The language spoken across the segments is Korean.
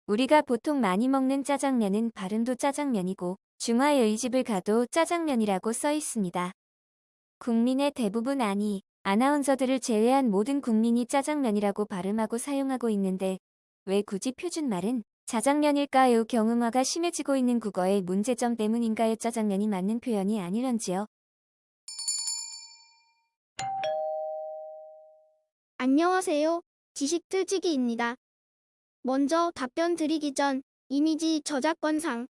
우리가 보통 많이 먹는 짜장면은 발음도 짜장면이고 중화의 집을 가도 짜장면이라고 써 있습니다. 국민의 대부분 아나운서들을 제외한 모든 국민이 짜장면이라고 발음하고 사용하고 있는데 왜 굳이 표준말은 자장면일까요? 경음화가 심해지고 있는 국어의 문제점 때문인가요? 짜장면이 맞는 표현이 아니런지요? 안녕하세요. 지식틀지기입니다. 먼저 답변 드리기 전 이미지 저작권상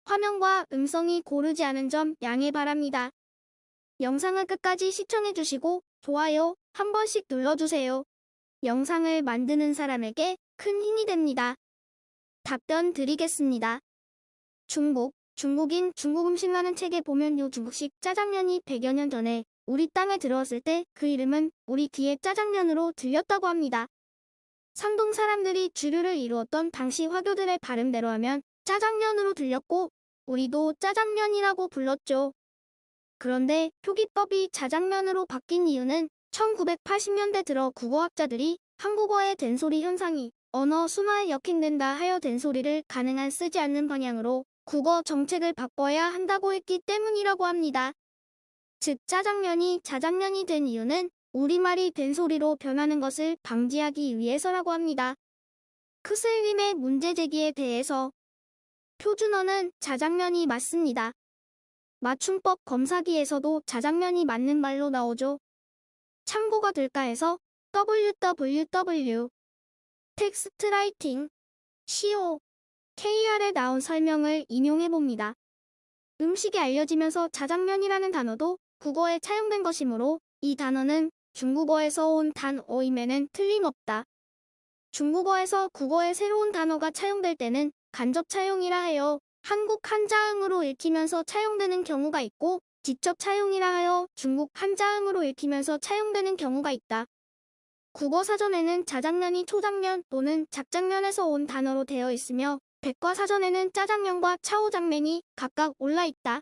화면과 음성이 고르지 않은 점 양해 바랍니다. 영상을 끝까지 시청해주시고 좋아요 한 번씩 눌러주세요. 영상을 만드는 사람에게 큰 힘이 됩니다. 답변 드리겠습니다. 중국인 중국 음식이라는 책에 보면요, 중국식 짜장면이 100여 년 전에 우리 땅에 들어왔을 때 그 이름은 우리 귀에 짜장면으로 들렸다고 합니다. 산동 사람들이 주류를 이루었던 당시 화교들의 발음대로 하면 짜장면으로 들렸고 우리도 짜장면이라고 불렀죠. 그런데 표기법이 자장면으로 바뀐 이유는 1980년대 들어 국어학자들이 한국어의 된소리 현상이 언어 순화에 역행된다 하여 된소리를 가능한 쓰지 않는 방향으로 국어 정책을 바꿔야 한다고 했기 때문이라고 합니다. 즉 짜장면이 자장면이 된 이유는 우리말이 된소리로 변하는 것을 방지하기 위해서라고 합니다. 크슬림의 문제 제기에 대해서 표준어는 자장면이 맞습니다. 맞춤법 검사기에서도 자장면이 맞는 말로 나오죠. 참고가 될까 해서 www 텍스트라이팅 KR에 나온 설명을 인용해봅니다. 음식이 알려지면서 자장면이라는 단어도 국어에 차용된 것이므로 이 단어는 중국어에서 온 단어임에는 틀림없다. 중국어에서 국어에 새로운 단어가 차용될 때는 간접 차용이라 하여 한국 한자음으로 읽히면서 차용되는 경우가 있고 직접 차용이라 하여 중국 한자음으로 읽히면서 차용되는 경우가 있다. 국어사전에는 자장면이 초장면 또는 작장면에서 온 단어로 되어 있으며 백과사전에는 짜장면과 차오장면이 각각 올라 있다.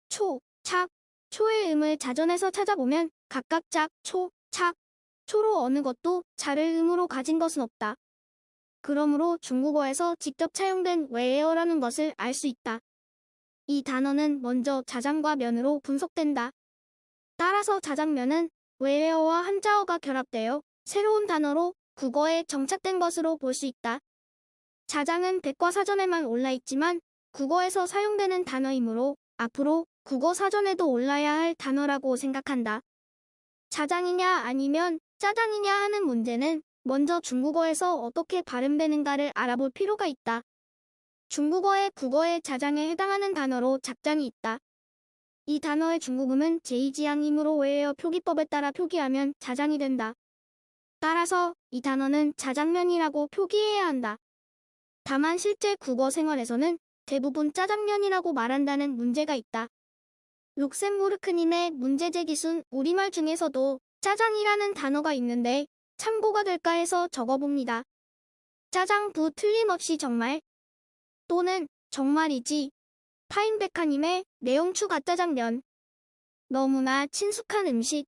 초, 착, 초의 음을 자전에서 찾아보면 각각 짝, 초, 착, 초로 어느 것도 자를 음으로 가진 것은 없다. 그러므로 중국어에서 직접 차용된 웨어라는 것을 알 수 있다. 이 단어는 먼저 자장과 면으로 분석된다. 따라서 자장면은 웨어와 한자어가 결합되어 새로운 단어로 국어에 정착된 것으로 볼 수 있다. 자장은 백과사전에만 올라있지만 국어에서 사용되는 단어이므로 앞으로 국어사전에도 올라야 할 단어라고 생각한다. 자장이냐 아니면 짜장이냐 하는 문제는 먼저 중국어에서 어떻게 발음되는가를 알아볼 필요가 있다. 중국어의 국어의 자장에 해당하는 단어로 작장이 있다. 이 단어의 중국음은 제2지향이므로 웨어 표기법에 따라 표기하면 자장이 된다. 따라서 이 단어는 자장면이라고 표기해야 한다. 다만 실제 국어 생활에서는 대부분 짜장면이라고 말한다는 문제가 있다. 룩셈부르크님의 문제제기순 우리말 중에서도 짜장이라는 단어가 있는데 참고가 될까 해서 적어봅니다. 짜장부 틀림없이 정말 또는 정말이지. 파인백화님의 내용 추가 짜장면. 너무나 친숙한 음식.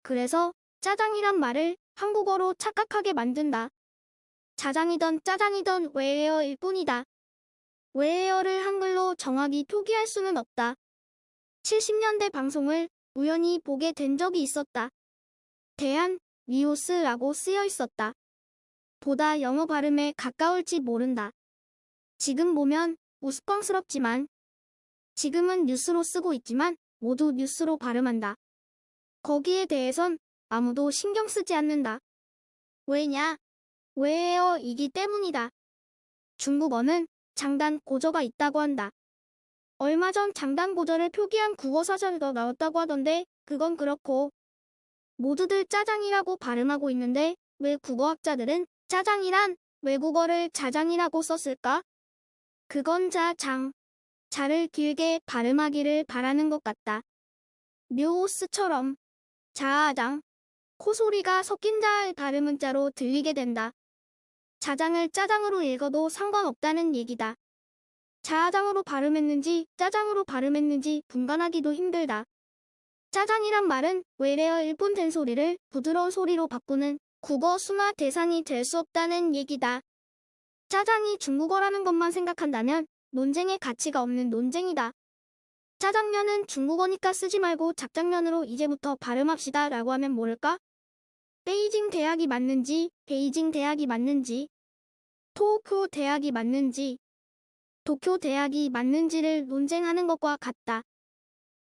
그래서 짜장이란 말을 한국어로 착각하게 만든다. 자장이던 짜장이던 웨어일 뿐이다. 웨어를 한글로 정확히 표기할 수는 없다. 70년대 방송을 우연히 보게 된 적이 있었다. 대한 뉴스라고 쓰여 있었다. 보다 영어 발음에 가까울지 모른다. 지금 보면 우스꽝스럽지만 지금은 뉴스로 쓰고 있지만 모두 뉴스로 발음한다. 거기에 대해선 아무도 신경 쓰지 않는다. 왜냐? 왜요?이기 때문이다. 중국어는 장단 고저가 있다고 한다. 얼마 전 장단 고저를 표기한 국어사전에도 나왔다고 하던데 그건 그렇고 모두들 짜장이라고 발음하고 있는데 왜 국어학자들은 짜장이란 외국어를 자장이라고 썼을까? 그건 자장, 자를 길게 발음하기를 바라는 것 같다. 묘스처럼 자아장, 코소리가 섞인 자의 발음은 자로 들리게 된다. 자장을 짜장으로 읽어도 상관없다는 얘기다. 자아장으로 발음했는지 짜장으로 발음했는지 분간하기도 힘들다. 짜장이란 말은 외래어 일본 된소리를 부드러운 소리로 바꾸는 국어 순화 대상이 될 수 없다는 얘기다. 짜장이 중국어라는 것만 생각한다면 논쟁의 가치가 없는 논쟁이다. 짜장면은 중국어니까 쓰지 말고 잡장면으로 이제부터 발음합시다 라고 하면 모를까? 베이징 대학이 맞는지, 베이징 대학이 맞는지, 토쿄 대학이 맞는지, 도쿄 대학이 맞는지를 논쟁하는 것과 같다.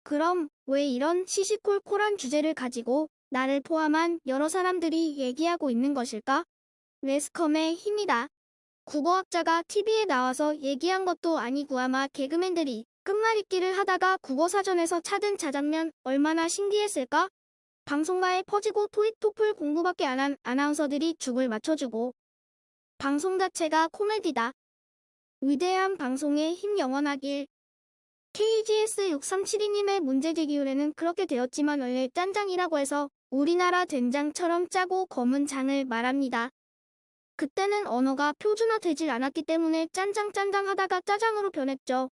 그럼 왜 이런 시시콜콜한 주제를 가지고 나를 포함한 여러 사람들이 얘기하고 있는 것일까? 매스컴의 힘이다. 국어학자가 TV에 나와서 얘기한 것도 아니고 아마 개그맨들이 끝말잇기를 하다가 국어사전에서 찾은 자장면 얼마나 신기했을까? 방송가에 퍼지고 토익 토플 공부밖에 안 한 아나운서들이 죽을 맞춰주고 방송 자체가 코미디다. 위대한 방송의 힘 영원하길. KGS6372님의 문제제기 의뢰는 그렇게 되었지만 원래 짠장이라고 해서 우리나라 된장처럼 짜고 검은 장을 말합니다. 그때는 언어가 표준화되질 않았기 때문에 짠장 하다가 짜장으로 변했죠.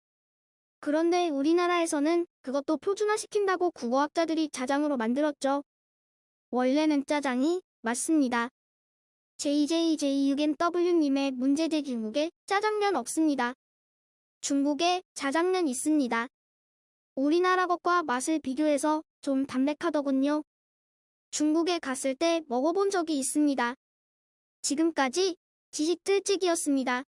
그런데 우리나라에서는 그것도 표준화시킨다고 국어학자들이 자장으로 만들었죠. 원래는 짜장이 맞습니다. JJJ6MW님의 문제제 중국에 짜장면 없습니다. 중국에 자장면 있습니다. 우리나라 것과 맛을 비교해서 좀 담백하더군요. 중국에 갔을 때 먹어본 적이 있습니다. 지금까지 지식들찍이었습니다.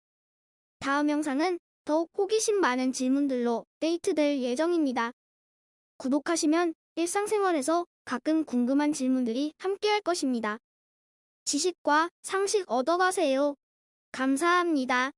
다음 영상은 더욱 호기심 많은 질문들로 데이트될 예정입니다. 구독하시면 일상생활에서 가끔 궁금한 질문들이 함께할 것입니다. 지식과 상식 얻어가세요. 감사합니다.